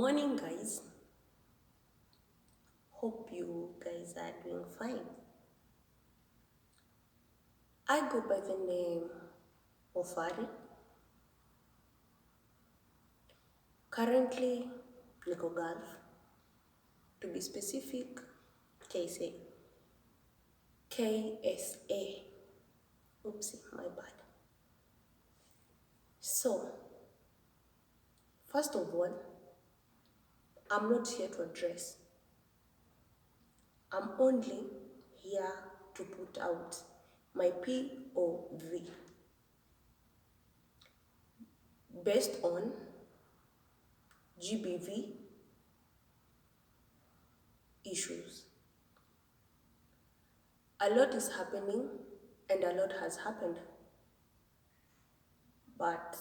Morning, guys. Hope you guys are doing fine. I go by the name of Ari. Currently, niko Gulf. To be specific, KSA. KSA. Oopsie, my bad. So, first of all, I'm not here to address. I'm only here to put out my POV based on GBV issues. A lot is happening and a lot has happened, but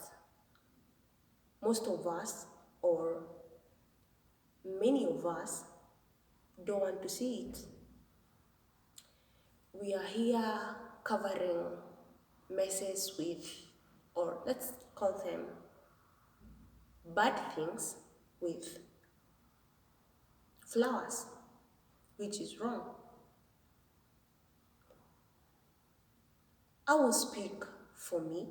most of us, or many of us, don't want to see it. We are here covering messes with, or let's call them bad things with flowers, which is wrong. I will speak for me.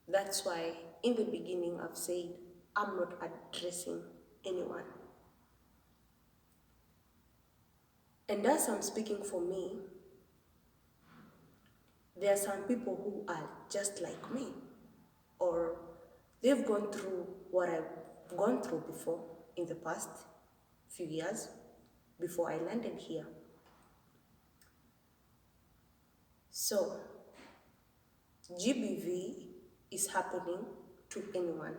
That's why in the beginning I've said I'm not addressing anyone. And as I'm speaking for me, there are some people who are just like me, or they've gone through what I've gone through before in the past few years before I landed here. So, GBV is happening to anyone.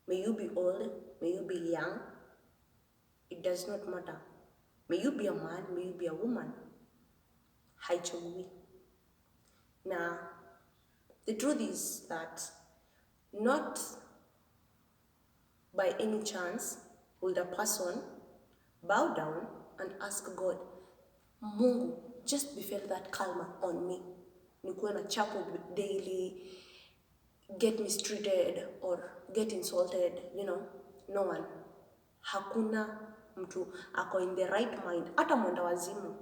May you be old, may you be young, it does not matter. May you be a man, may you be a woman. Haichagui. Now, the truth is that not by any chance will the person bow down and ask God, Mungu, just befell that karma on me. Nikuwe na chapo daily, get mistreated or get insulted, no one. Hakuna mtu ako in the right mind. Hata mwenda wazimu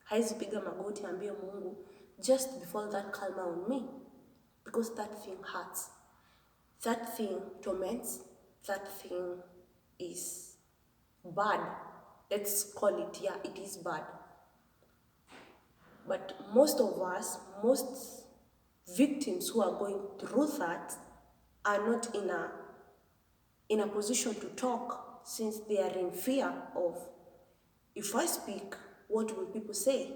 haizi piga magoti ambie Mungu, just befall that karma on me, because that thing hurts. That thing torments. That thing is bad. Let's call it, yeah, it is bad. But most of us, most victims who are going through that are not in a position to talk, since they are in fear of, if I speak, what will people say?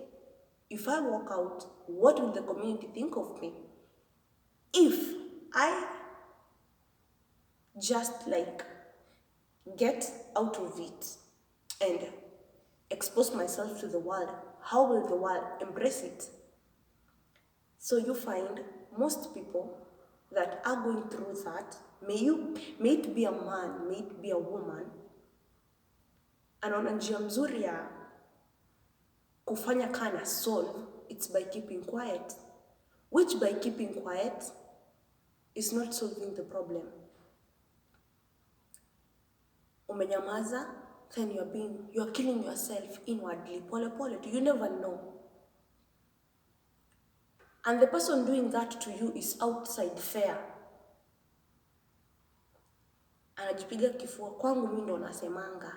If I walk out, what will the community think of me? If I just get out of it and expose myself to the world, how will the world embrace it? So you find most people that are going through that, may it be a man, may it be a woman, anaona njia mzuri ya kufanya kana solve, it's by keeping quiet, which by keeping quiet is not solving the problem. Umenyamaza, then you're killing yourself inwardly, pole pole, you never know. And the person doing that to you is outside fair. Anajipiga kifua, kwangu mimi ndo nasemanga.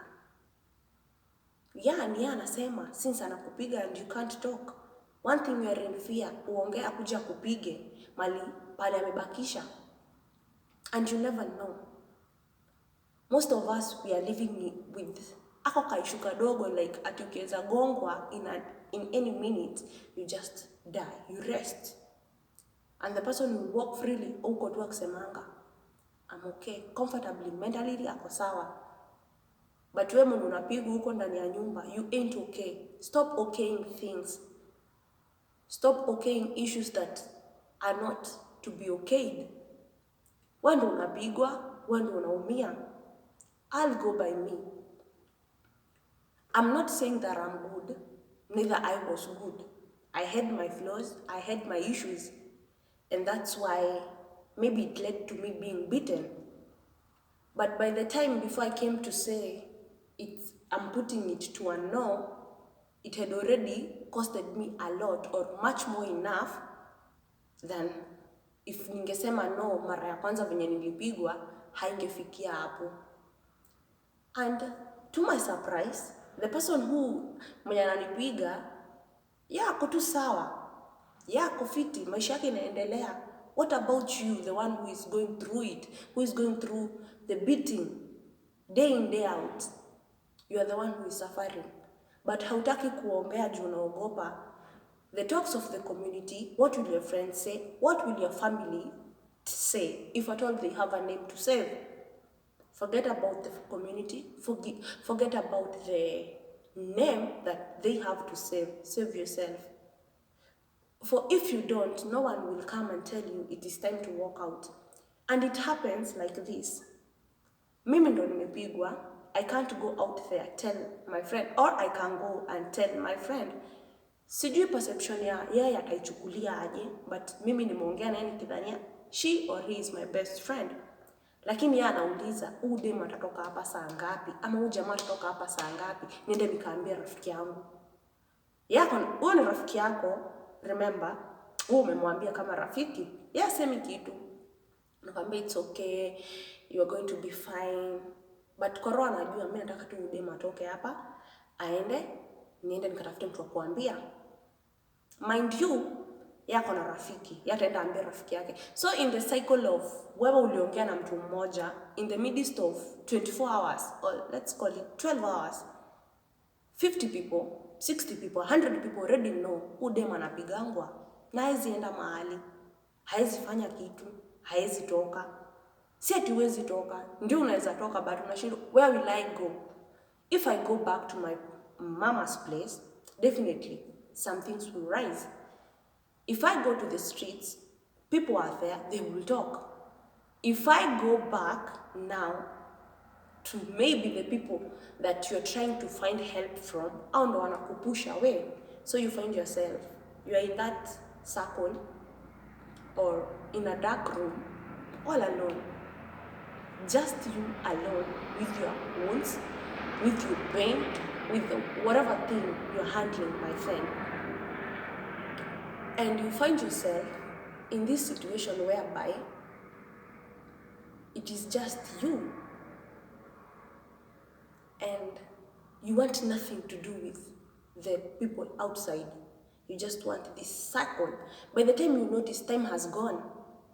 Yeah, ni anasema, since anakupiga and you can't talk. One thing you are in fear, uongea kuja kupige, pale amebakisha. And you never know. Most of us, we are living with ako kaishu kadogo, like ati ukiweza gongwa in any minute, you just die, you rest. And the person will walk freely, uko tu akisemanga, I'm okay, comfortably, mentally ako sawa. But wewe mwenye unapigwa huko ndani ya nyumba, you ain't okay. Stop okaying things. Stop okaying issues that are not to be okayed. Wewe ndo unapigwa, wewe ndo unaumia. I'll go by me. I'm not saying that I'm good, neither I was good. I had my flaws, I had my issues, and that's why maybe it led to me being beaten. But by the time before I came to say I'm putting it to a no, it had already costed me a lot or much more enough than if ningesema no mara ya kwanza venye nilipigwa, haingefikia hapo. And to my surprise, the person who mwenye ananipiga, ako tu sawa, ako fiti, maisha yake inaendelea. What about you, the one who is going through it, who is going through the beating day in day out? You are the one who is suffering, but hautaki kuongea juu unaogopa the talks of the community. What will your friends say? What will your family say, if at all they have a name to save? Forget about the community, forget about the name that they have to save. Save yourself. For if you don't, no one will come and tell you it is time to walk out. And it happens like this. Mimi ndo nimepigwa, I can't go out there tell my friend, or I can go and tell my friend. Sijui perception ya yeye ataichukulia aje, but mimi nimeongea naye nikidhania she or he is my best friend. Lakini yeye anauliza, huyu dem atatoka hapa saa ngapi? Ama huyu jamaa atatoka hapa saa ngapi? Niende nikaambia rafiki yangu. Huyo ni rafiki yako, remember, wewe umemwambia kama rafiki. Yeye asemi kitu. Nakwambia it's okay, you are going to be fine. But kwa roho anajua mimi nataka tu dem atoke hapa, niende nikatafute mtu wa kuambia. Mind you, yako na rafiki, ataenda ambia rafiki yake. So in the cycle of wewe uliongea na mtu mmoja, in the midst of 24 hours, or let's call it 12 hours, 50 people, 60 people, 100 people already know udem anapigangwa, na haezi enda mahali, haezi fanya kitu, haezi toka. Si ati huwezi toka, ndio unaweza toka, but unashindwa, where will I go? If I go back to my mama's place, definitely some things will rise. If I go to the streets, people are there, they will talk. If I go back now to maybe the people that you're trying to find help from, au ndo wanakupush away. So you find yourself, you are in that circle or in a dark room, all alone. Just you alone with your wounds, with your pain, with whatever thing you're handling, my friend. And you find yourself in this situation whereby it is just you, and you want nothing to do with the people outside. You just want this circle. By the time you notice time has gone,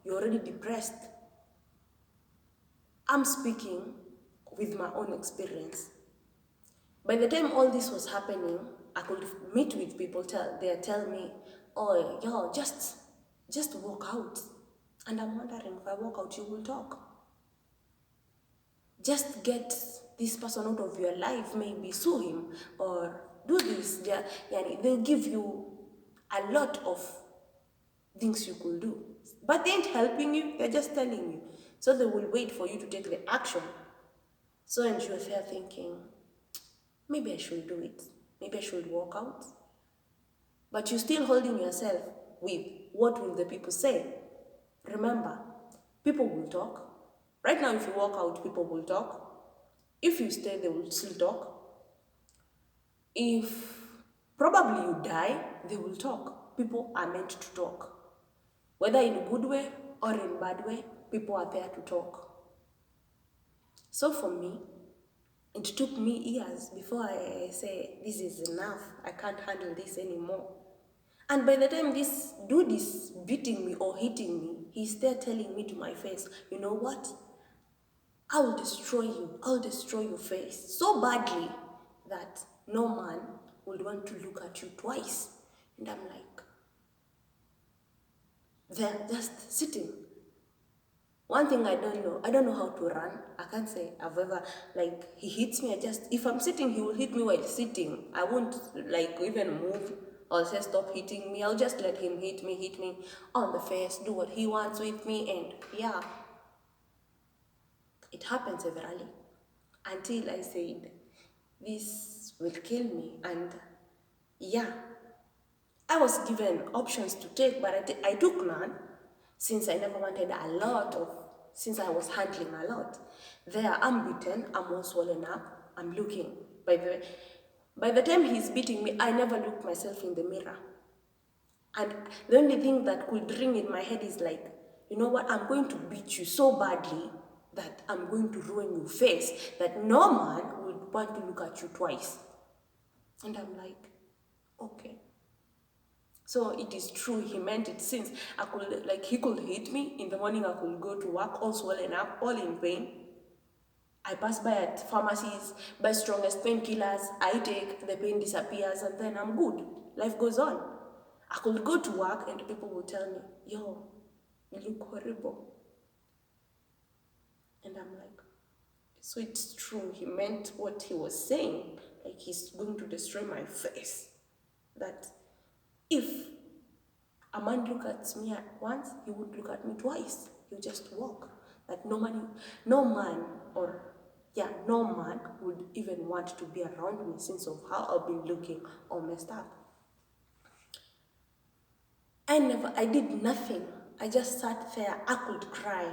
you're already depressed. I'm speaking with my own experience. By the time all this was happening, I could meet with people, they tell me, oh, yo, just walk out. And I'm wondering, if I walk out, you will talk. Just get this person out of your life, maybe sue him, or do this. They'll give you a lot of things you could do. But they ain't helping you, they're just telling you. So they will wait for you to take the action. So and you're there thinking, maybe I should do it. Maybe I should walk out. But you're still holding yourself with what will the people say. Remember, people will talk. Right now, if you walk out, people will talk. If you stay, they will still talk. If probably you die, they will talk. People are meant to talk. Whether in a good way or in a bad way, people are there to talk. So for me, it took me years before I say, this is enough, I can't handle this anymore. And by the time this dude is beating me or hitting me, he's there telling me to my face, you know what? I will destroy you. I'll destroy your face so badly that no man will want to look at you twice. And I'm like, they're just sitting. One thing I don't know how to run. I can't say I've ever, he hits me, if I'm sitting, he will hit me while sitting. I won't even move or say stop hitting me. I'll just let him hit me on the face, do what he wants with me, and yeah. It happened severally until I said, this will kill me. And yeah, I was given options to take, but I took none, since I never wanted a lot of since I was handling a lot. There, I'm beaten, I'm all swollen up, I'm looking. By the time he's beating me, I never looked myself in the mirror. And the only thing that could ring in my head is like, you know what, I'm going to beat you so badly that I'm going to ruin your face, that no man would want to look at you twice. And I'm like, okay. So it is true, he meant it, since I could, like, he could hit me in the morning, I could go to work all swollen up, all in pain. I pass by at pharmacies, buy strongest painkillers, I take, the pain disappears, and then I'm good. Life goes on. I could go to work and people will tell me, yo, you look horrible. And I'm like, so it's true, he meant what he was saying, like he's going to destroy my face. That if a man look at me at once, he would look at me twice. He'll just walk. That no man would even want to be around me since of how I've been looking all messed up. I did nothing. I just sat there. I could cry.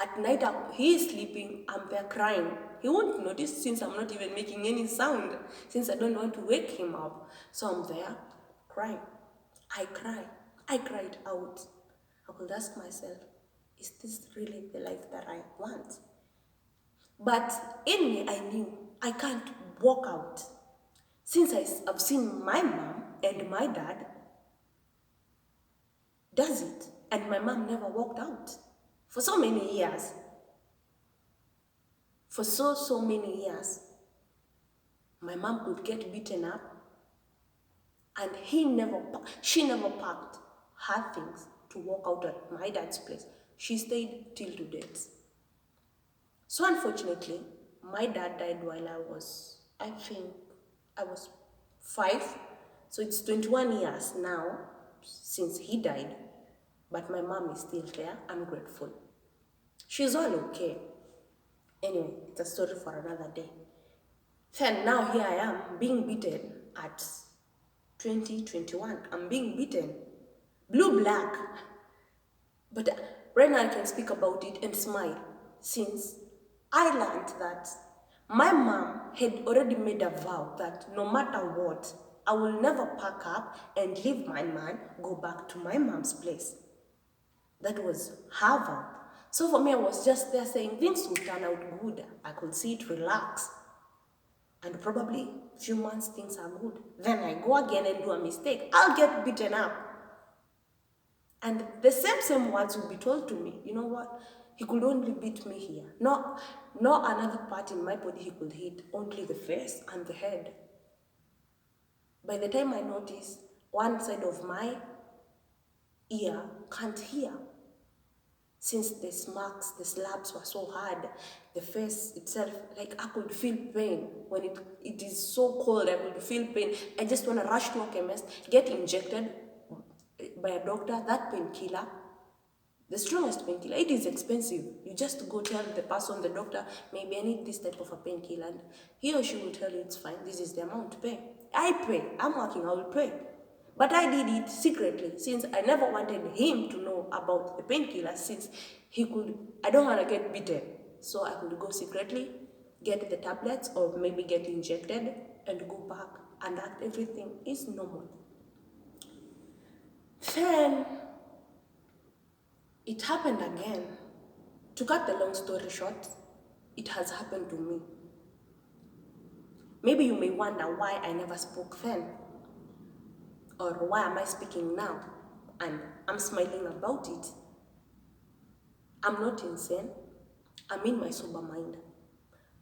At night, he is sleeping, I'm there crying. He won't notice since I'm not even making any sound, since I don't want to wake him up. So I'm there crying. I cry. I cried out. I could ask myself, is this really the life that I want? But in me, I knew I can't walk out. Since I've seen my mom and my dad does it, and my mom never walked out for so many years. For so many years, my mom could get beaten up, and she never packed her things to walk out at my dad's place. She stayed till to death. So unfortunately, my dad died while I was 5. So it's 21 years now since he died, but my mom is still there. I'm grateful. She's all okay. Anyway, it's a story for another day. Then now here I am being beaten at 2021. I'm being beaten. Blue, black. But right now I can speak about it and smile, since I learned that my mom had already made a vow that no matter what, I will never pack up and leave my man, go back to my mom's place. That was her vow. So for me, I was just there saying things will turn out good. I could see it relax. And probably few months things are good. Then I go again and do a mistake. I'll get beaten up. And the same words will be told to me. You know what? He could only beat me here. No another part in my body he could hit. Only the face and the head. By the time I notice, one side of my ear can't hear. Since the smacks, the slaps were so hard, the face itself, like I could feel pain. When it is so cold, I could feel pain. I just want to rush to a chemist, get injected by a doctor, that painkiller, the strongest painkiller. It is expensive. You just go tell the person, the doctor, maybe I need this type of a painkiller, and he or she will tell you it's fine, this is the amount to pay. I pay, I'm working, I will pay. But I did it secretly, since I never wanted him to know about the painkiller, since I don't want to get beaten. So I could go secretly, get the tablets, or maybe get injected, and go back, and that everything is normal. Then, it happened again. To cut the long story short, it has happened to me. Maybe you may wonder why I never spoke then. Or why am I speaking now? And I'm smiling about it. I'm not insane. I'm in my sober mind.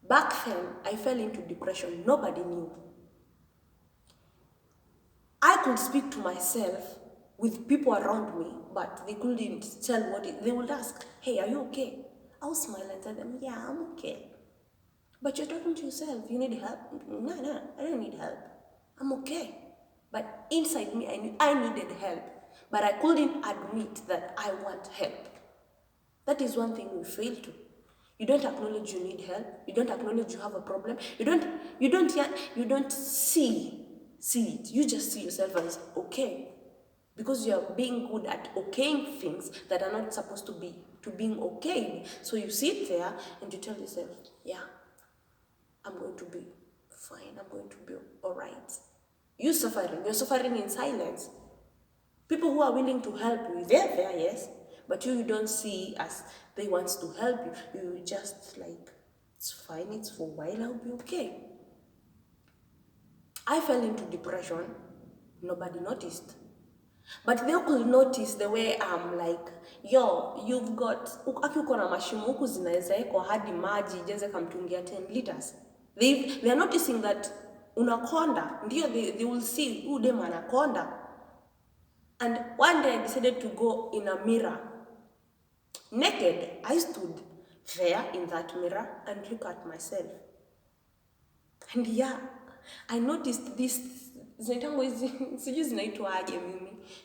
Back then, I fell into depression. Nobody knew. I could speak to myself with people around me, but they couldn't tell they would ask, hey, are you okay? I'll smile and tell them, yeah, I'm okay. But you're talking to yourself, you need help? No, I don't need help. I'm okay. But inside me, I knew I needed help. But I couldn't admit that I want help. That is one thing we fail to. You don't acknowledge you need help. You don't acknowledge you have a problem. You don't see it. You just see yourself as okay. because you're being good at okaying things that are not supposed to being okayed. So you sit there and you tell yourself, yeah, I'm going to be fine, I'm going to be all right. You're suffering in silence. People who are willing to help you, they're there, yes, but you don't see as they want to help you. You just like, it's fine, it's for a while, I'll be okay. I fell into depression, nobody noticed. But they could notice the way I'm like, yo, you've got, aki uko na mashimo huku zinaweza eko hadi maji ijeze kamtungia 10 liters. They are noticing that unakonda, ndio they will see, dem anakonda. And one day I decided to go in a mirror. Naked, I stood there in that mirror and look at myself. And yeah, I noticed this,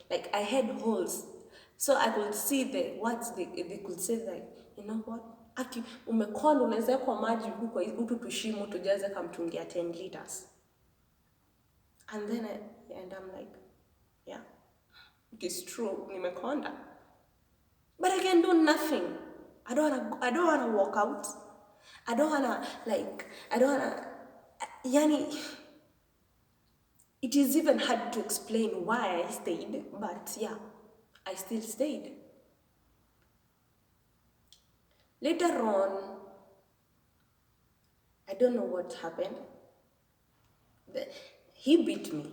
like I had holes. So I could see the words they could say, like, you know what? Aki umekonda unaweza kwa maji huko utu tushimo tujaze kamtungia 10 liters. And then I'm like, yeah, it is true, nimekonda. But I can do nothing. I don't wanna walk out. I don't wanna yani, it is even hard to explain why I stayed, but yeah, I still stayed. Later on, I don't know what happened. He beat me.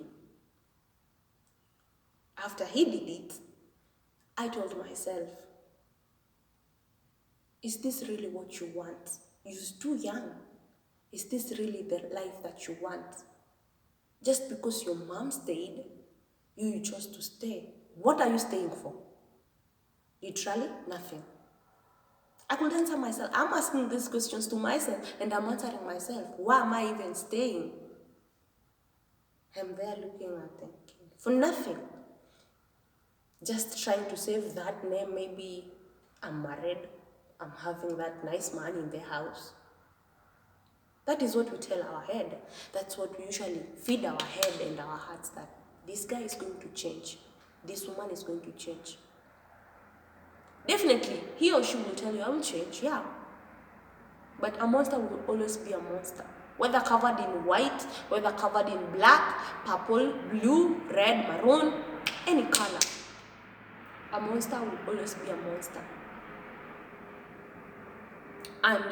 After he did it, I told myself, is this really what you want? You're too young. Is this really the life that you want? Just because your mom stayed, you chose to stay. What are you staying for? Literally, nothing. I could answer myself. I'm asking these questions to myself and I'm answering myself. Why am I even staying? I'm there looking at them for nothing. Just trying to save that name. Maybe I'm married. I'm having that nice man in the house. That is what we tell our head. That's what we usually feed our head and our hearts, that this guy is going to change. This woman is going to change. Definitely, he or she will tell you, I will change, yeah. But a monster will always be a monster. Whether covered in white, whether covered in black, purple, blue, red, maroon, any color. A monster will always be a monster. And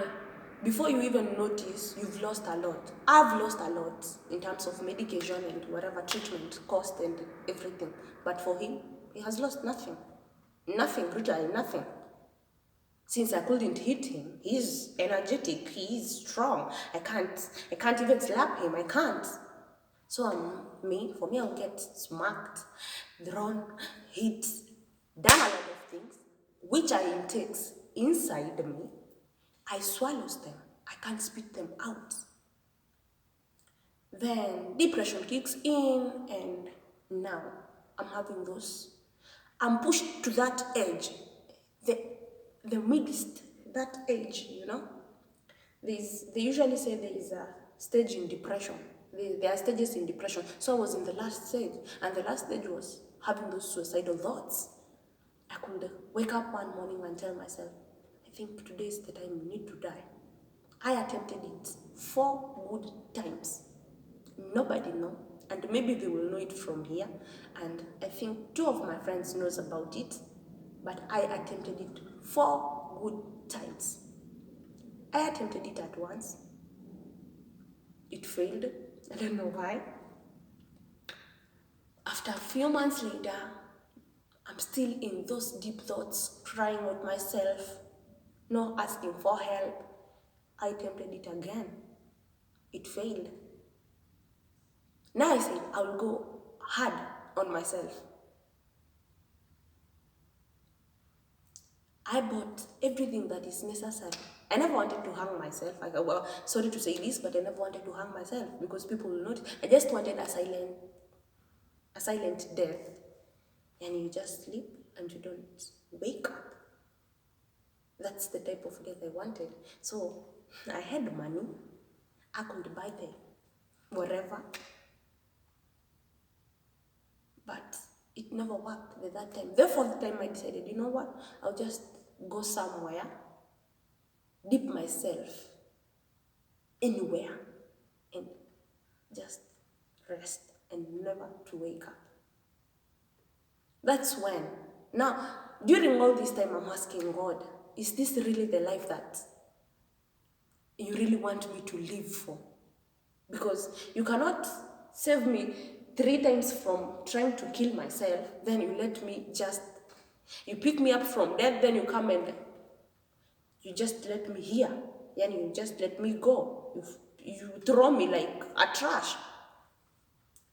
before you even notice, you've lost a lot. I've lost a lot in terms of medication and whatever treatment, cost and everything. But for him, he has lost nothing. Nothing, literally nothing. Since I couldn't hit him, he's energetic, he's strong. I can't even slap him, I can't. So for me, I'll get smacked, thrown, hit, done a lot of things, which I intakes inside me. I swallows them. I can't spit them out. Then depression kicks in, and now I'm having those. I'm pushed to that edge, the midst, that edge, you know. They usually say there is a stage in depression. There are stages in depression. So I was in the last stage, and the last stage was having those suicidal thoughts. I could wake up one morning and tell myself, I think today is the time you need to die. I attempted it 4 good times. Nobody know, and maybe they will know it from here. And I think 2 of my friends knows about it, but I attempted it 4 good times. I attempted it at once. It failed. I don't know why. After a few months later, I'm still in those deep thoughts, crying out myself, no asking for help. I attempted it again. It failed. Now I said, I will go hard on myself. I bought everything that is necessary. I never wanted to hang myself. Well, sorry to say this, but I never wanted to hang myself because people will not. I just wanted a silent death. And you just sleep and you don't wake up. That's the type of death I wanted. So I had money. I could buy the whatever. But It never worked the third time. The fourth time I decided, you know what? I'll just go somewhere, dip myself anywhere, and just rest and never to wake up. That's when. Now, during all this time, I'm asking God, is this really the life that you really want me to live for? Because you cannot save me 3 times from trying to kill myself, then you let me just, you pick me up from death, then you come and you just let me here, and you just let me go. You throw me like a trash.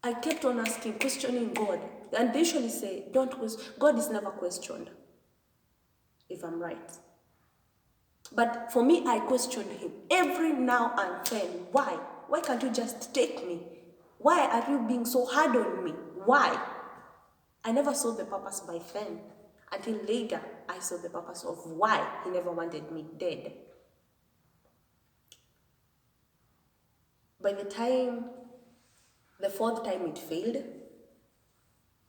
I kept on asking, questioning God, and they usually say, don't question. God is never questioned, if I'm right. But for me, I questioned him every now and then. Why? Why can't you just take me? Why are you being so hard on me? Why? I never saw the purpose by then. Until later, I saw the purpose of why he never wanted me dead. By the time, the fourth time it failed,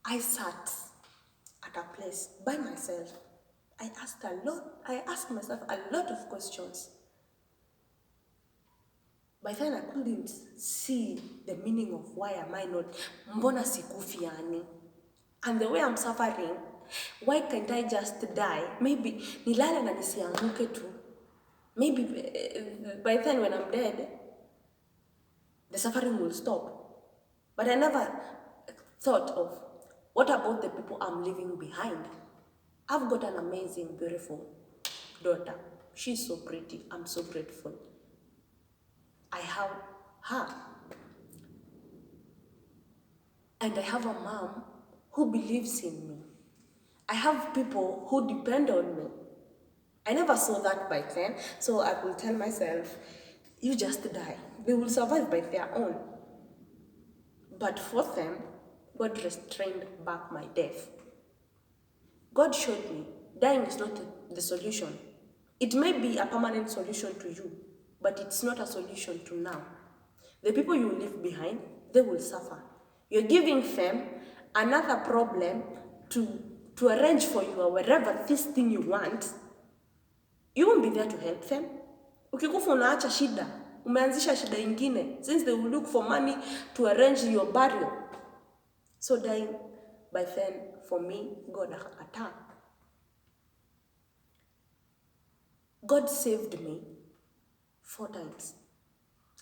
I sat at a place by myself. I asked myself a lot of questions. By then I couldn't see the meaning of why am I not, mbona sikufi yani? And the way I'm suffering, why can't I just die? Maybe nilale na nisianguke tu. Maybe by then when I'm dead, the suffering will stop. But I never thought of, what about the people I'm leaving behind? I've got an amazing, beautiful daughter. She's so pretty. I'm so grateful. I have her. And I have a mom who believes in me. I have people who depend on me. I never saw that by then, so I will tell myself, you just die. They will survive by their own. But for them, God restrained back my death. God showed me dying is not the solution. It may be a permanent solution to you, but it's not a solution to now. The people you leave behind, they will suffer. You're giving them another problem to arrange for you or wherever this thing you want. You won't be there to help them. Ukikufa unaacha shida, umeanzisha shida ingine, since they will look for money to arrange your burial. So dying by then, for me, God akakataa. God saved me 4 times.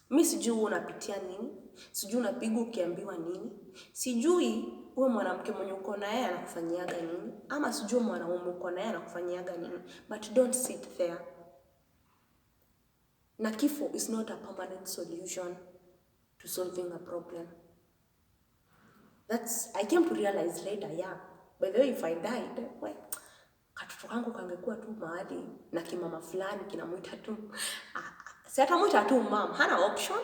Mi sijui unapitia nini, sijui unapigwa ukiambiwa nini, sijui uwe mwanamke mwenye uko na yeye anakufanyiaga nini, ama sijui mwanaume uko na yeye anakufanyiaga nini, but don't sit there. Na kifo is not a permanent solution to solving a problem. I came to realize later, yeah. By the way, if I died, well, katoto kangu kangekuwa tu mahali na kimama fulani kinamuita tu. Si atamuita tu mom, hana option.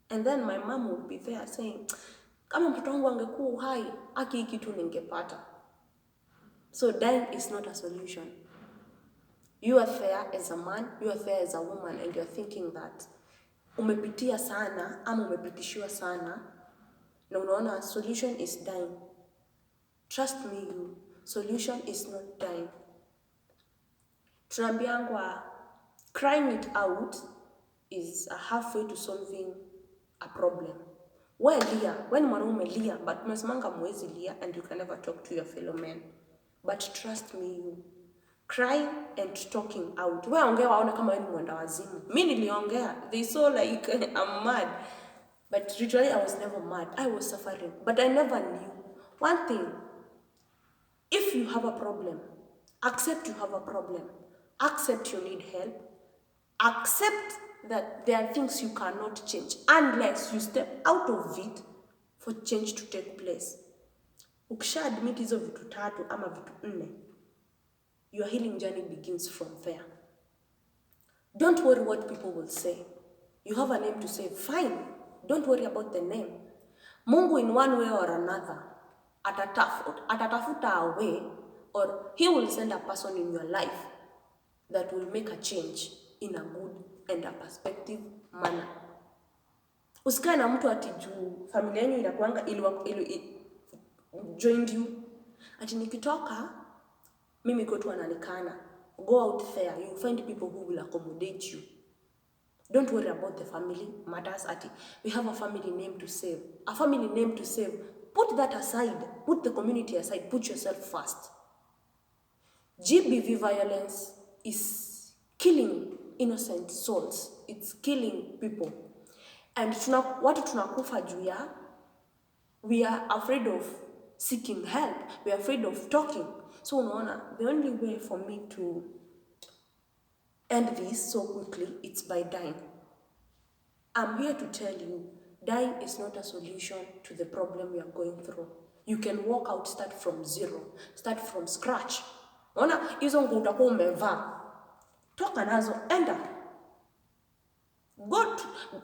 And then my mom would be there saying, kama mtoto wangu angekuwa uhai, haki kitu ningepata. So dying is not a solution. You are there as a man, you are there as a woman, and you're thinking that umepitia sana ama umepitishiwa sana na unaona solution is dying. Trust me, you, solution is not dying. Tunaambiangwa crying it out is a halfway to solving a problem. Wewe lia, when mwanaume lia, but mnasemanga mwezi lia and you can never talk to your fellow men. But trust me, you, crying and talking out. Wewe ongea waone kama wewe ni mwenda wazimu. Mimi niliongea, they saw like I'm mad. But literally I was never mad. I was suffering, but I never knew. One thing, if you have a problem, accept you have a problem. Accept you need help. Accept that there are things you cannot change unless you step out of it for change to take place. Ukisha admit hizo vitu 3 ama vitu 4, your healing journey begins from there. Don't worry what people will say. You have a name to say, fine. Don't worry about the name. Mungu in one way or another atatafuta a way, or he will send a person in your life that will make a change in a good and a perspective manner. Usikae na mtu ati juu familia yenu inakuanga joined you. Ati nikitoka mimi kwetu wananikana. Go out there, you find people who will accommodate you. Don't worry about the family matters. Ati we have a family name to save. A family name to save. Put that aside. Put the community aside. Put yourself first. GBV violence is killing innocent souls. It's killing people. And watu tunakufa juu ya, we are afraid of seeking help. We are afraid of talking. So unaona, the only way for me to end this so quickly, it's by dying. I'm here to tell you, dying is not a solution to the problem you are going through. You can walk out, start from zero, start from scratch. Unaona, hizo nguo utakuwa umevaa, toka nazo, enda.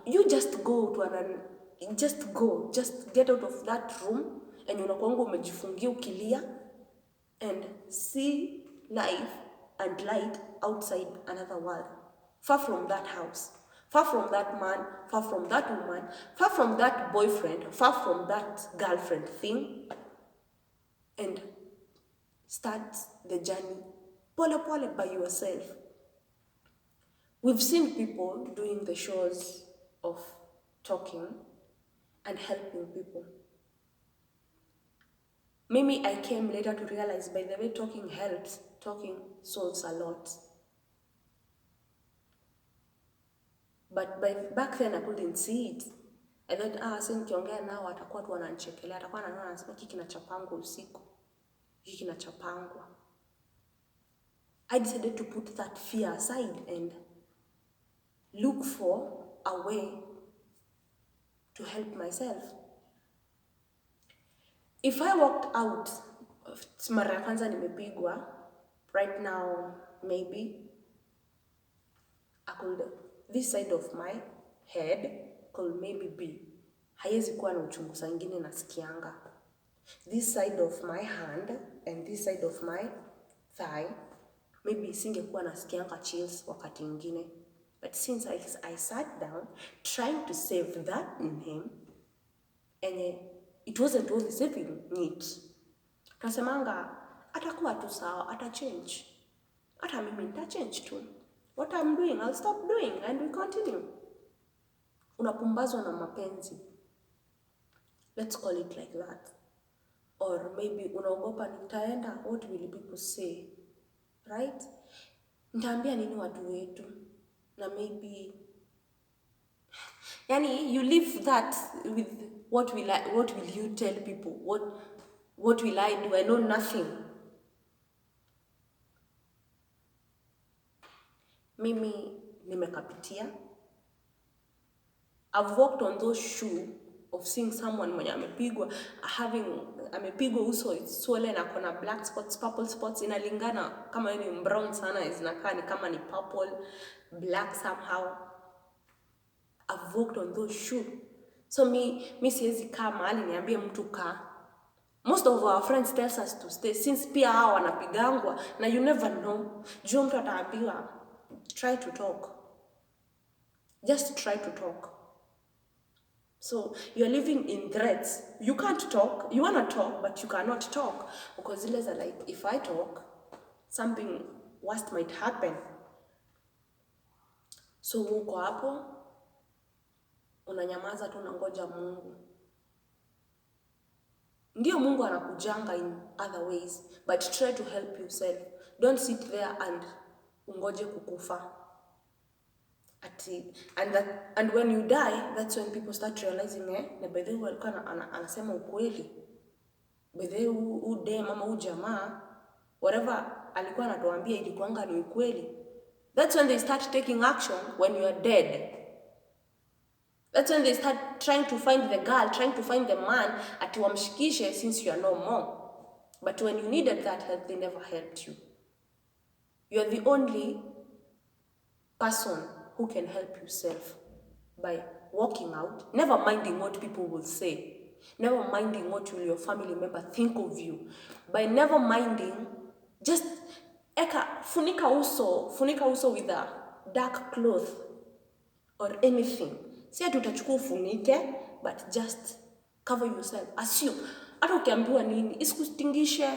You just go to just get out of that room, and unakuanga umejifungia ukilia, and see life and light outside another world, far from that house, far from that man, far from that woman, far from that boyfriend, far from that girlfriend thing, and start the journey pole pole by yourself. We've seen people doing the shows of talking and helping people. Maybe I came later to realize, by the way, talking helps, talking solves a lot. But back then I couldn't see it. I thought, si nikiongea nao watakuwa tu wananichekelea, atakuwa anasema hiki kinachapangwa usiku, hiki kinachapangwa. I decided to put that fear aside and look for a way to help myself. If I walked out, mara ya kwanza nimepigwa, right now maybe this side of my head could maybe be, haiwezi kuwa na uchungu saa ingine nasikianga. This side of my hand and this side of my thigh, maybe singekuwa nasikianga chills wakati ingine. But since I sat down trying to save that in him, and it wasn't only saving it. Nasemanga, atakuwa tu sawa, atachange. Hata mimi nitachange tu. What I'm doing, I'll stop doing, and we continue. Unapumbazwa na mapenzi. Let's call it like that. Or maybe unaogopa nitaenda, what will people say? Right? Nitaambia nini watu wetu? Na maybe, yani, you leave that with what will you tell people? What will I do? I know nothing. Mimi nimekapitia. I've walked on those shoes of seeing someone mwenye amepigwa uso, it's swollen, akona black spots, purple spots, inalingana kama ni brown sana, zinakaa ni kama ni purple, black somehow. I've walked on those shoes. So mi siwezi kaa mahali niambie mtu kaa. Most of our friends tells us to stay, since pia hao wanapigangwa, na you never know. Juu mtu ataambiwa, try to talk. Just try to talk. So you're living in threats. You can't talk. You want to talk, but you cannot talk. Because zile are like, if I talk, something worst might happen. So uko hapo, unanyamaza tu unangoja Mungu. Ndio Mungu anakujanga in other ways, but try to help yourself. Don't sit there and ungoje kukufa. And when you die, that's when people start realizing, na by the way alikuwa anasema ukweli. By the way mama jamaa, whatever alikuwa anatuambia ilikuanga ni ukweli. That's when they start taking action when you are dead. That's when they start trying to find the girl, trying to find the man, ati wamshikishe since you are no more. But when you needed that help, they never helped you. You are the only person who can help yourself by walking out, never minding what people will say, never minding what will your family member think of you, by never minding, just funika uso with a dark cloth or anything. Si ati utachukua ufunike, but just cover yourself. Assume Hata ukiambiwa nini isikustingishe.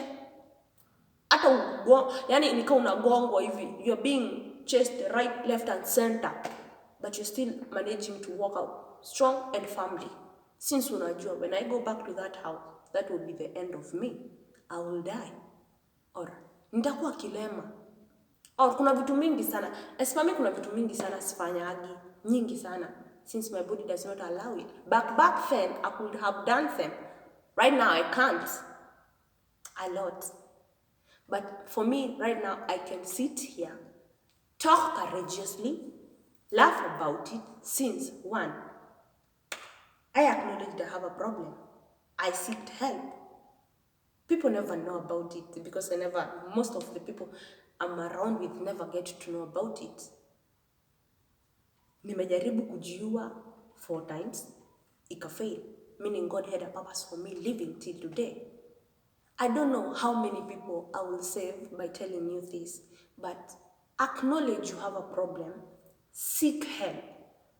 Hata yani nika unagongwa hivi, you're being chased right, left and center, but you're still managing to walk out strong and firmly, since unajua when I go back to that house, that will be the end of me. I will die, or nitakuwa kilema, or kuna vitu mingi sana espami, kuna vitu mingi sana sifanyagi, nyingi sana, since my body does not allow it. Back then I could have done them. Right now I can't a lot. But for me right now, I can sit here, talk courageously, laugh about it, since one, I acknowledged I have a problem. I seeked help. People never know about it because most of the people I'm around with never get to know about it. Nimejaribu kujiua 4 times, ikafail, meaning God had a purpose for me living till today. I don't know how many people I will save by telling you this, but acknowledge you have a problem, seek help,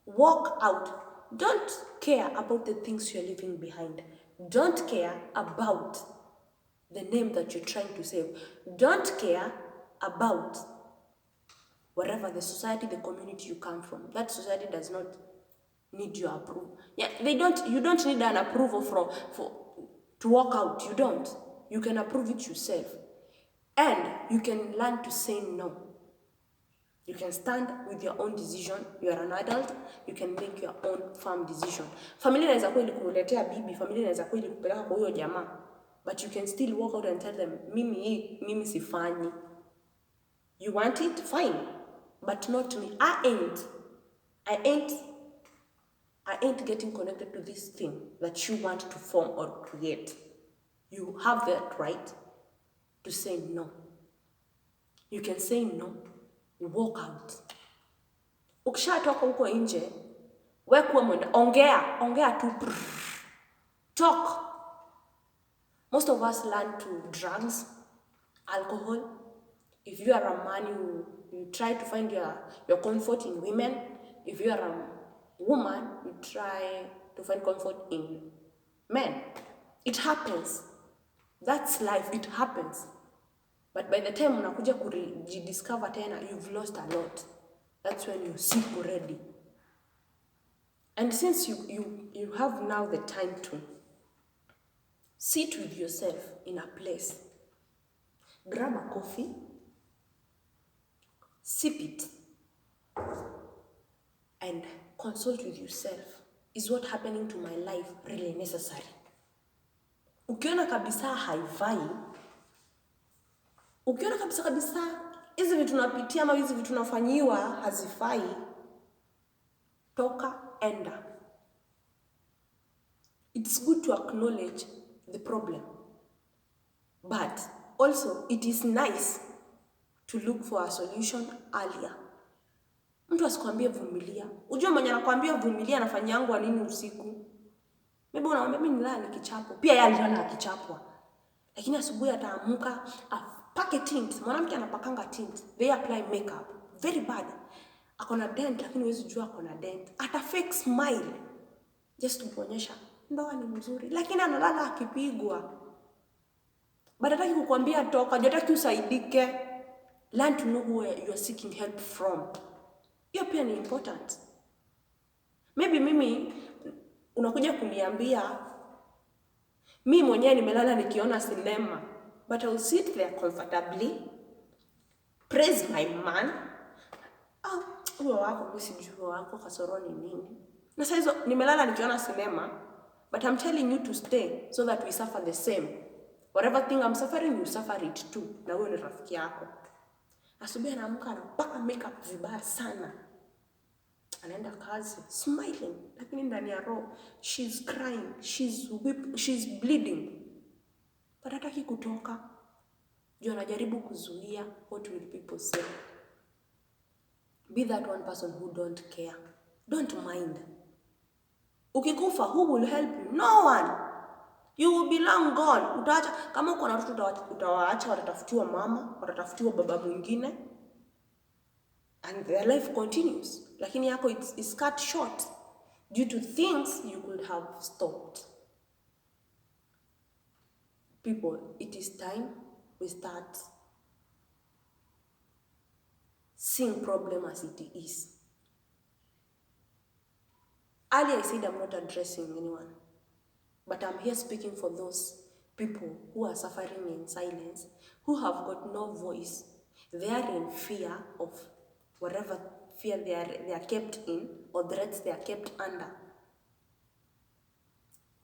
walk out. Don't care about the things you're leaving behind. Don't care about the name that you're trying to save. Don't care about whatever the society, the community you come from. That society does not need your approval. Yeah, you don't need an approval to walk out. You don't. You can approve it yourself. And you can learn to say no. You can stand with your own decision. You are an adult. You can make your own firm decision. Familia inaweza kuwa ilikuletea bibi, familia inaweza kuwa ilikupeleka kwa huyo jamaa. But you can still walk out and tell them, mimi sifanyi. You want it? Fine. But not me. I ain't getting connected to this thing that you want to form or create. You have that right to say no. You can say no, walk out. Ukishatoka huko nje, wewe kuwa mwenda, ongea tu. Talk. Most of us learn to drugs, alcohol. If you are a man, you try to find your comfort in women. If you are a woman, you try to find comfort in men. It happens. That's life, it happens. But by the time unakuja kujidiscover tena, you've lost a lot. That's when you seek already. And since you have now the time to sit with yourself in a place, grab a coffee, sip it, and consult with yourself. Is what happening to my life really necessary? Ukiona kabisa haifai, ukiona kabisa hizi vitu tunapitia ama hizi vitu tunafanyiwa hazifai, toka, enda. It's good to acknowledge the problem, but also it is nice to look for a solution earlier. Mtu asikwambie vumilia. Unajua mwenye anakuambia vumilia anafanyangu nini usiku? Maybe unaomba mimi nilala nikichapwa. Pia yeye alilala akichapwa. Lakini asubuhi ataamuka, apake tint. Mwanamke anapakanga tint. They apply makeup. Very bad. Akona dent lakini huwezi jua akona dent. Ata fake smile. Just to kuonyesha ndoa ni mzuri. Lakini analala akipigwa. But hataki kukuambia toka, hataki usaidike. Learn to know who you are seeking help from. Hiyo pia ni important. Maybe mimi unakuja kuniambia mimi mwenyewe nimelala nikiona sinema, but I'll sit there comfortably, praise my man. Huyo wako mimi sijui wako kasoro ni nini. Na sasa hizo nimelala nikiona sinema, but I'm telling you to stay so that we suffer the same. Whatever thing I'm suffering, you suffer it too. Na wewe ni rafiki yako. Asubuhi anaamka anapaka makeup vibaya sana. Anaenda kazi smiling, lakini ndani ya roho she's crying, she's bleeding. But hataki kutoka. Juu anajaribu kuzuia what will people say. Be that one person who don't care. Don't mind. Ukikufa, who will help you? No one. You will be long gone. Utaacha kama uko na watoto utawaacha, watatafutiwa mama, watatafutiwa baba mwingine. And their life continues. Lakini yako is cut short due to things you could have stopped. People, it is time we start seeing problem as it is. Earlier I said I'm not addressing anyone, but I'm here speaking for those people who are suffering in silence, who have got no voice. They are in fear of whatever fear they are kept in, or threats they are kept under.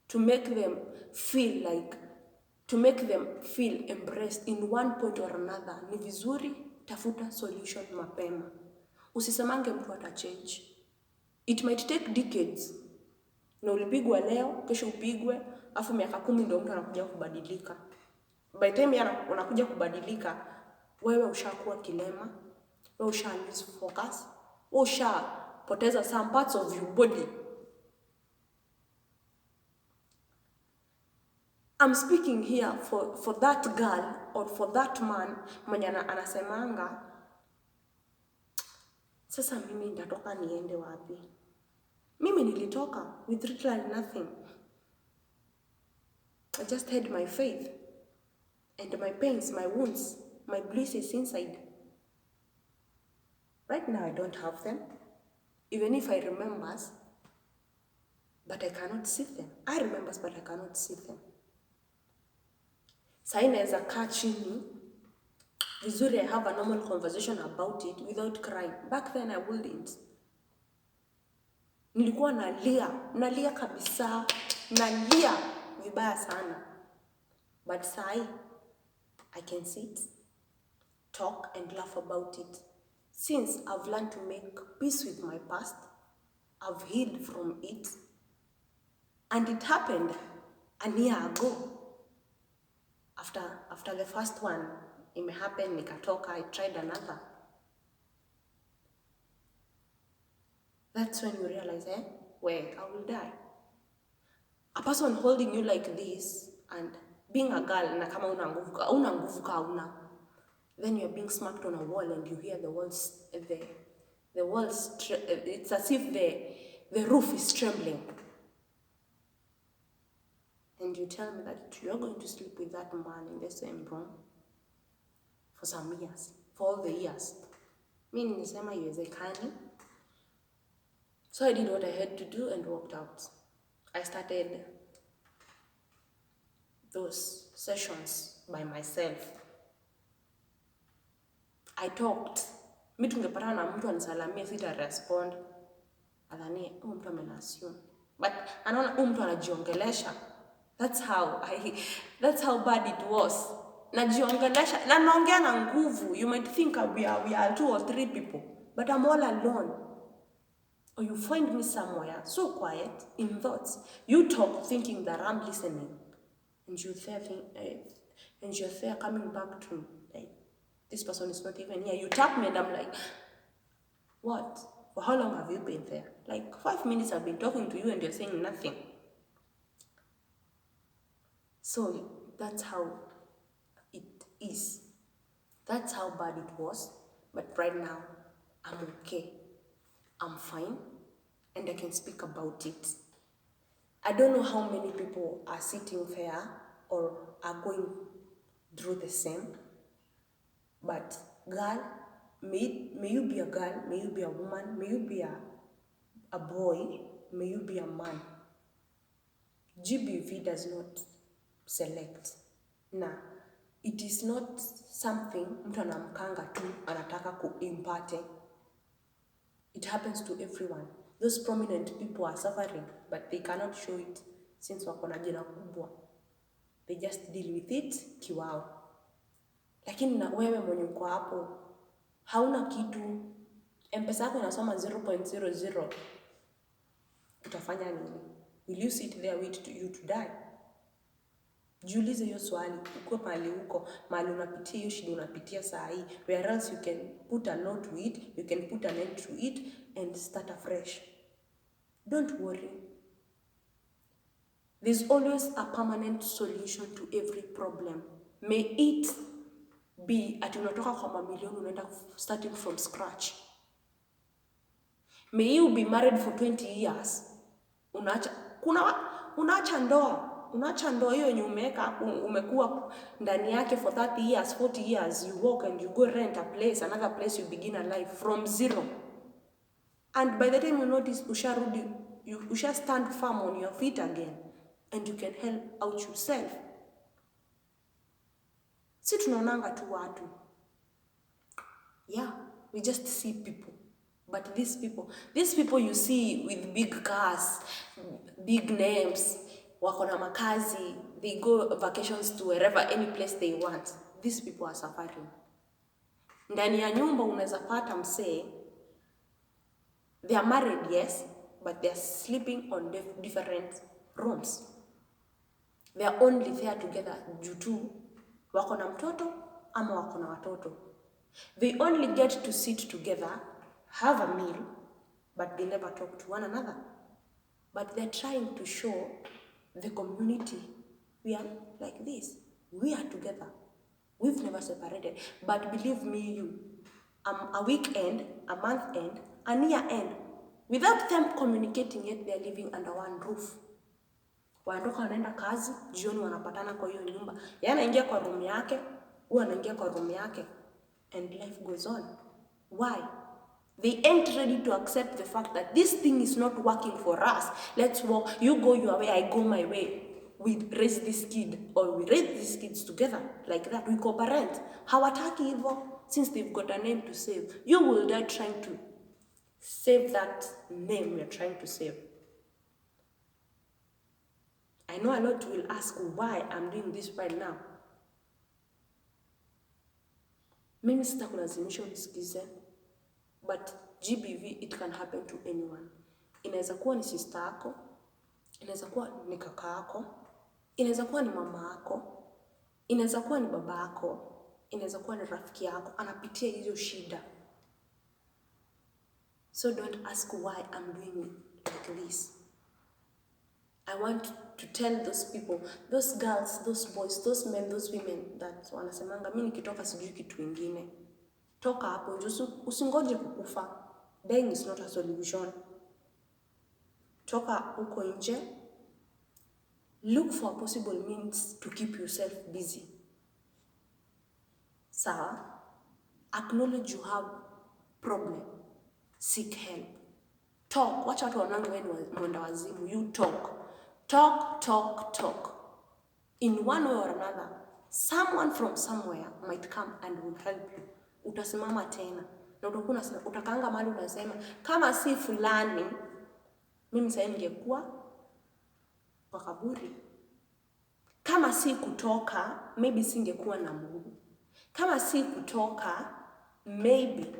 To make them feel embraced in one point or another, ni vizuri tafuta solution mapema. Usisemange mtu ata change. It might take decades. Na ulipigwa leo, kesho upigwe, afu miaka 10 ndio mtu anakuja kubadilika. By the time unakuja kubadilika, wewe ushakuwa kilema, wewe usha lose focus, wewe ushapoteza some parts of your body. I'm speaking here for that girl or for that man mwenye anasemanga, sasa mimi nitatoka niende wapi? Mimi nilitoka with literally nothing. I just had my faith and my pains, my wounds, my blisses inside. Right now I don't have them, even if I remember, but I cannot see them. I remember, but I cannot see them. Sasa inaweza kaa chini vizuri, I have a normal conversation about it without crying. Back then I wouldn't. Nilikuwa nalia kabisa, nalia vibaya sana. But sai, I can sit, talk and laugh about it. Since I've learned to make peace with my past, I've healed from it. And it happened a year ago. After the first one, it happened, nikatoka, I tried another. That's when you realize, wait, I will die. A person holding you like this and being a girl, na kama una nguvu ka una, then you're being smacked on a wall and you hear the walls, it's as if the roof is trembling. And you tell me that you're going to sleep with that man in the same room for some years, for all the years. Mimi nisema iwezekani. So I did what I had to do and walked out. I started those sessions by myself. I talked. Mimi tungepatana na mtu anisalamie sita respond. Adhani mtu amenassume. But anaona mtu anajiongelesha. That's how bad it was. Najiongelesha, na naongea na nguvu. You might think we are 2 or 3 people, but I'm all alone. Or you find me somewhere so quiet in thoughts. You talk thinking that I'm listening, and you're there coming back to like, this person is not even here. You tap me and I'm like, what? For how long have you been there? Like 5 minutes I've been talking to you and you're saying nothing. So that's how it is. That's how bad it was. But right now, I'm okay. I'm fine. And I can speak about it. I don't know how many people are sitting there or are going through the same. But girl, may you be a girl, may you be a woman, may you be a boy, may you be a man. GBV does not select. Na it is not something mtu anamkanga tu anataka kuimparte. It happens to everyone. Those prominent people are suffering, but they cannot show it since wako na jina kubwa. They just deal with it kiwao. Lakini na wewe mwenye uko hapo hauna kitu, M-Pesa yako inasoma 0.00, utafanya nini? Will you sit there wait to you to die? Jiulize hiyo swali. Uko mahali huko, mahali unapitia hiyo shida unapitia saa hii, where else you can put a note to it, you can put an end to it and start afresh. Don't worry. There's always a permanent solution to every problem. May it be ati unatoka kwa mamilioni unaenda starting from scratch. May you be married for 20 years. Unaacha ndoa. Unaacha ndoa hiyo yenye umeweka, umekuwa ndani yake for 30 years, 40 years, you walk and you go rent a place, another place, you begin a life from zero. And by the time you notice, usha stand firm on your feet again, and you can help out yourself. Si tunaonanga tu watu. Yeah, we just see people. But these people you see with big cars, big names, wako na makazi, they go vacations to wherever, any place they want. These people are suffering. Ndani ya nyumba unaweza pata msee, they are married, yes, but they are sleeping on different rooms. They are only there together due to wako na mtoto ama wako na watoto. They only get to sit together, have a meal, but they never talk to one another. But they're trying to show the community, we are like this. We are together. We've never separated. But believe me, a weekend, a month end, a year end, without them communicating yet, they're living under one roof. Wanatoka wanaenda kazi, jioni wanapatana kwa hiyo nyumba. Yeye anaingia kwa room yake, huyu anaingia kwa room yake, and life goes on. Why? They ain't ready to accept the fact that this thing is not working for us. Let's walk. You go your way, I go my way. We raise this kid, or we raise these kids together like that. We co-parent. Hawataki hivyo, since they've got a name to save. You will die trying to save that name you're trying to save. I know a lot will ask why I'm doing this right now. Mimi sitakulazimisha unisikize, but GBV, it can happen to anyone. Inaweza kuwa ni sister yako, inaweza kuwa ni kaka yako, inaweza kuwa ni mama yako, inaweza kuwa ni baba yako, inaweza kuwa ni rafiki yako, anapitia hizo shida. So don't ask why I'm doing it like this. I want to tell those people, those girls, those boys, those men, those women that wanasemanga mimi nikitoka sijui kitu kingine. Toka hapo, usingoje kukufa. Dying is not a solution. Toka huko nje. Look for possible means to keep yourself busy. Sawa? Acknowledge you have problem. Seek help. Talk. Watch out wanangu wewe mwenda wazimu. You talk. Talk. In one way or another, someone from somewhere might come and will help you. Utasimama tena. Na utakaanga mahali unasema, kama si fulani, mimi sasa ningekuwa kwa kaburi. Kama si kutoka, maybe singekuwa na Mungu. Kama si kutoka, maybe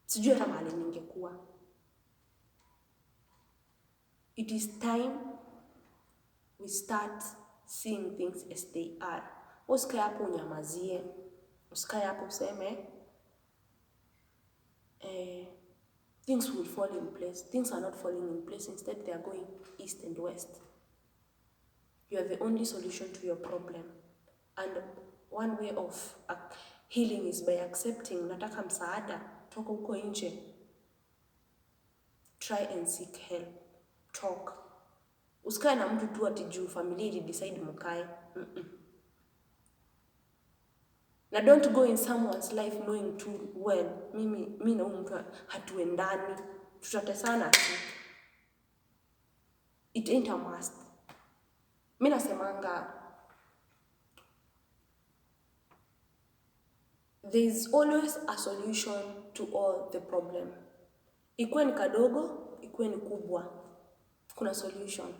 sijui hata mahali ningekuwa. It is time we start seeing things as they are. Usikae hapo unyamazie. Usikae hapo useme things will fall in place. Things are not falling in place. Instead, they are going east and west. You are the only solution to your problem. And one way of healing is by accepting, nataka msaada, toka huko nje. Try and seek help. Talk. Usikae na mtu tu ati juu familia ili decide mkae. Na don't go in someone's life knowing too well, mimi na huyu mtu hatuendani, tutatesana tu. It ain't a must. Mimi nasemanga, there is always a solution to all the problem. Ikuwe ni kadogo, ikuwe ni kubwa, kuna solution.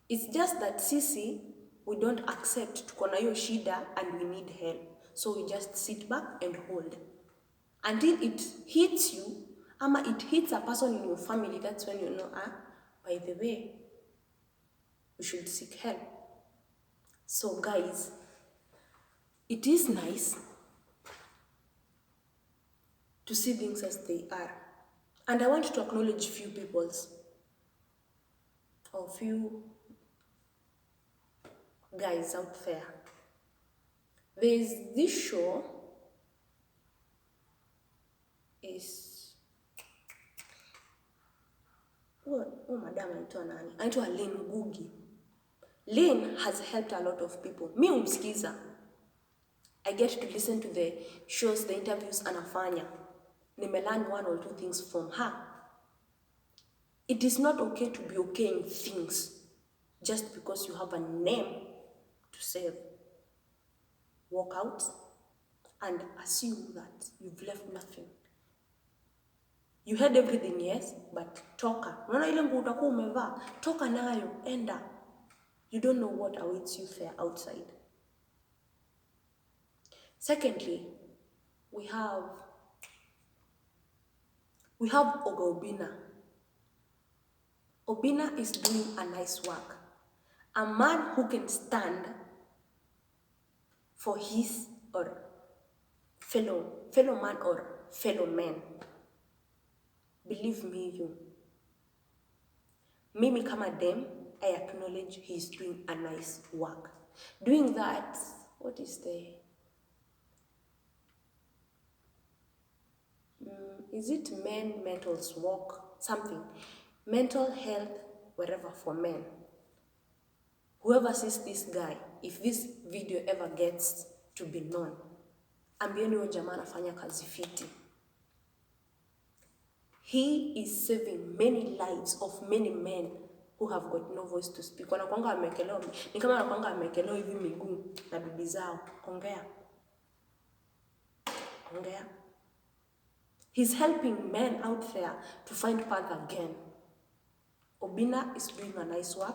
It's just that sisi, we don't accept tuko na hiyo shida and we need help. So we just sit back and hold. Until it hits you, ama it hits a person in your family, that's when you know, by the way, we should seek help. So guys, it is nice to see things as they are. And I want to acknowledge few peoples, or few guys out there. There is this show, madam anaitwa nani? Anaitwa Ngugi. Lynn has helped a lot of people. Mi umsikiza. I get to listen to the shows, the interviews anafanya. Nimelearn 1 or 2 things from her. It is not okay to be okaying things just because you have a name to save. Walk out and assume that you've left nothing. You had everything, yes, but toka. Unaona ile nguo utakuwa umevaa, toka nayo, enda. You don't know what awaits you there outside. Secondly, we have Oga Obina. Obina is doing a nice work. A man who can stand for his or fellow man or fellow men. Believe me, you. Mimi kama dem, I acknowledge he's doing a nice work. Doing that, what is the... is it men mental's walk? Something. Mental health, wherever for men. Whoever sees this guy, if this video ever gets to be known, ambieni huyo jamaa anafanya kazi fiti. He is saving many lives of many men who have got no voice to speak. Wanakuanga amekelewa, ni kama wanakuanga amekelewa hivi miguu na bibi zao. Ongea. He's helping men out there to find path again. Obina is doing a nice work.